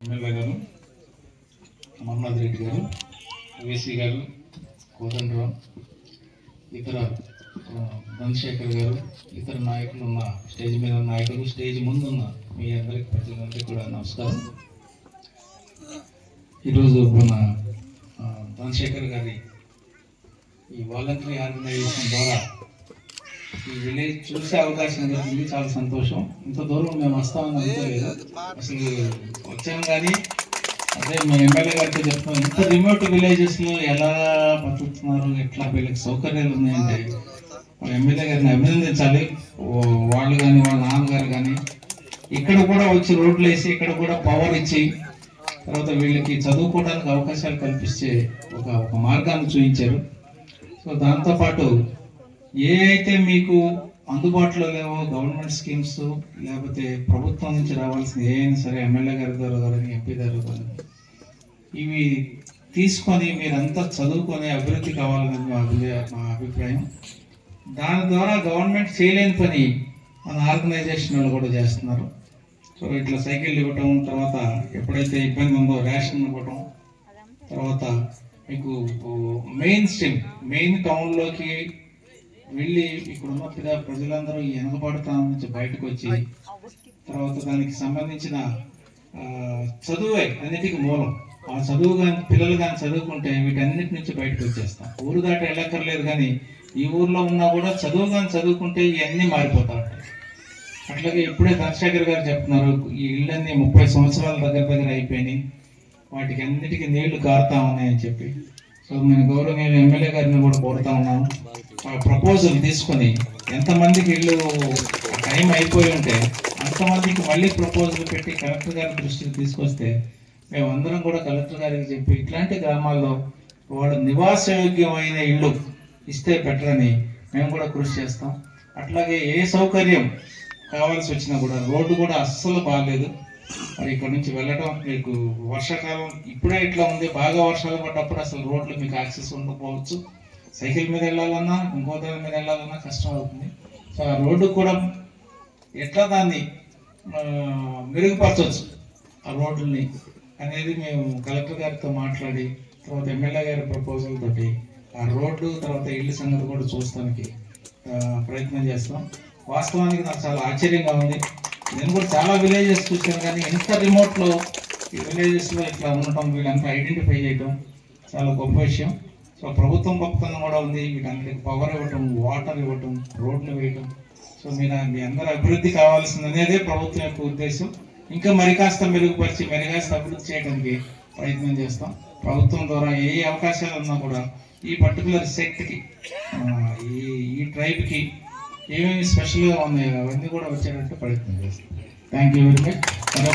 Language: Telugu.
ఎమ్మెల్యే గారు అమర్నాథ్ రెడ్డి గారు, ఓవైసీ గారు, కోదండరావు, ఇతర చంద్రశేఖర్ గారు, ఇతర నాయకులు ఉన్న స్టేజ్ మీద ఉన్న నాయకులు, స్టేజ్ ముందు ఉన్న మీ అందరికి ప్రజలందరికీ కూడా నమస్కారం. ఈరోజు మన చంద్రశేఖర్ గారి ఈ వాలంటరీ ఆర్గనైజేషన్ ద్వారా ఈ విలేజ్ చూసే అవకాశం దొరికింది. చాలా సంతోషం. ఇంత దూరం మేము వస్తామని అనుకోలేదు. అసలు వచ్చాము కానీ అదే మీ ఎమ్మెల్యే గారితో చెప్తున్నాం, ఇంత రిమోట్ విలేజెస్లో ఎలా బతుకుతున్నారు, ఎట్లా వీళ్ళకి సౌకర్యాలు ఉన్నాయంటే మన ఎమ్మెల్యే గారిని అభినందించాలి. వాళ్ళు కానీ వాళ్ళ నాన్నగారు కానీ ఇక్కడ కూడా వచ్చి రోడ్లు వేసి ఇక్కడ కూడా పవర్ ఇచ్చి తర్వాత వీళ్ళకి చదువుకోవడానికి అవకాశాలు కల్పించే ఒక మార్గాన్ని చూపించారు. సో దాంతోపాటు ఏ అయితే మీకు అందుబాటులో లేవో గవర్నమెంట్ స్కీమ్స్ లేకపోతే ప్రభుత్వం నుంచి రావాల్సిన ఏ అయినా సరే ఎమ్మెల్యే గారి ద్వారా కానీ ఎంపీ ద్వారా కానీ ఇవి తీసుకొని మీరంతా చదువుకొని అభివృద్ధి కావాలని మా అభిప్రాయం. దాని ద్వారా గవర్నమెంట్ చేయలేని పని మన ఆర్గనైజేషన్ వాళ్ళు కూడా చేస్తున్నారు. సో ఇట్లా సైకిల్ ఇవ్వటం, తర్వాత ఎప్పుడైతే ఇబ్బంది ఉందో రేషన్ ఇవ్వటం, తర్వాత మీకు మెయిన్ టౌన్లోకి వెళ్ళి ఇక్కడున్న ప్రజలందరూ ఈ వెనుకబడతాం నుంచి బయటకు వచ్చి తర్వాత దానికి సంబంధించిన చదువే అన్నిటికీ మూలం. ఆ చదువు కానీ పిల్లలు కానీ చదువుకుంటే వీటన్నిటి నుంచి బయటకు వచ్చేస్తాం. ఊరు దాటి వెళ్ళక్కర్లేదు, కానీ ఈ ఊర్లో ఉన్నా కూడా చదువు కానీ చదువుకుంటే ఇవన్నీ మారిపోతా ఉంటాయి. అట్లాగే ఇప్పుడే చంద్రశేఖర్ గారు చెప్తున్నారు, ఈ ఇళ్ళన్నీ 30 సంవత్సరాల దగ్గర అయిపోయినాయి, వాటికి అన్నిటికీ నీళ్లు కారుతా ఉన్నాయని చెప్పి. సో నేను గౌరవనీయ ఎమ్మెల్యే గారిని కూడా కోరుతా ఉన్నాను, ప్రపోజల్ తీసుకొని ఎంతమందికి ఇల్లు టైం అయిపోయి ఉంటే అంతమందికి మళ్ళీ ప్రపోజల్ పెట్టి కలెక్టర్ గారి దృష్టికి తీసుకొస్తే మేమందరం కూడా కలెక్టర్ గారికి చెప్పి ఇట్లాంటి గ్రామాల్లో వాడు నివాసయోగ్యమైన ఇల్లు ఇస్తే బెటర్ అని మేము కూడా కృషి చేస్తాం. అట్లాగే ఏ సౌకర్యం కావాల్సి వచ్చినా కూడా రోడ్డు కూడా అస్సలు బాగాలేదు. మరి ఇక్కడ నుంచి వెళ్ళడం మీకు వర్షాకాలం ఇప్పుడే ఇట్లా ఉంది, బాగా వర్షాలు పడ్డప్పుడు అసలు రోడ్లు మీకు యాక్సెస్ ఉండకపోవచ్చు. సైకిల్ మీద వెళ్ళాలన్నా ఇంకో దాని మీద వెళ్ళాలన్నా కష్టం అవుతుంది. సో ఆ రోడ్డు కూడా ఎట్లా దాన్ని మెరుగుపరచవచ్చు ఆ రోడ్లని అనేది మేము కలెక్టర్ గారితో మాట్లాడి తర్వాత ఎమ్మెల్యే గారి ప్రపోజల్ తోటి ఆ రోడ్డు తర్వాత ఇల్లు సంగతి కూడా చూస్తానికి ప్రయత్నం చేస్తాం. వాస్తవానికి నాకు చాలా ఆశ్చర్యంగా ఉంది. నేను కూడా చాలా విలేజెస్ చూసాను, కానీ ఎంత రిమోట్లో ఈ విలేజెస్లో ఇట్లా ఉండటం, వీళ్ళంతా ఐడెంటిఫై చేయడం చాలా గొప్ప విషయం. సో ప్రభుత్వం గొప్పతనం కూడా ఉంది, వీటన్నిటికి పవర్ ఇవ్వటం, వాటర్ ఇవ్వటం, రోడ్లు వేయటం. సో మీ అందరూ అభివృద్ధి కావాల్సింది అనేదే ప్రభుత్వం యొక్క ఉద్దేశం. ఇంకా మరి కాస్త మెరుగుపరిచి మరి కాస్త అభివృద్ధి చేయడానికి ప్రయత్నం చేస్తాం. ప్రభుత్వం ద్వారా ఏ అవకాశాలు ఉన్నా కూడా ఈ పర్టికులర్ సెక్ట్కి ఈ ట్రైబ్కి ఏమేమి స్పెషల్గా ఉన్నాయో అవన్నీ కూడా వచ్చేటట్టు ప్రయత్నం చేస్తాం. Thank you very much.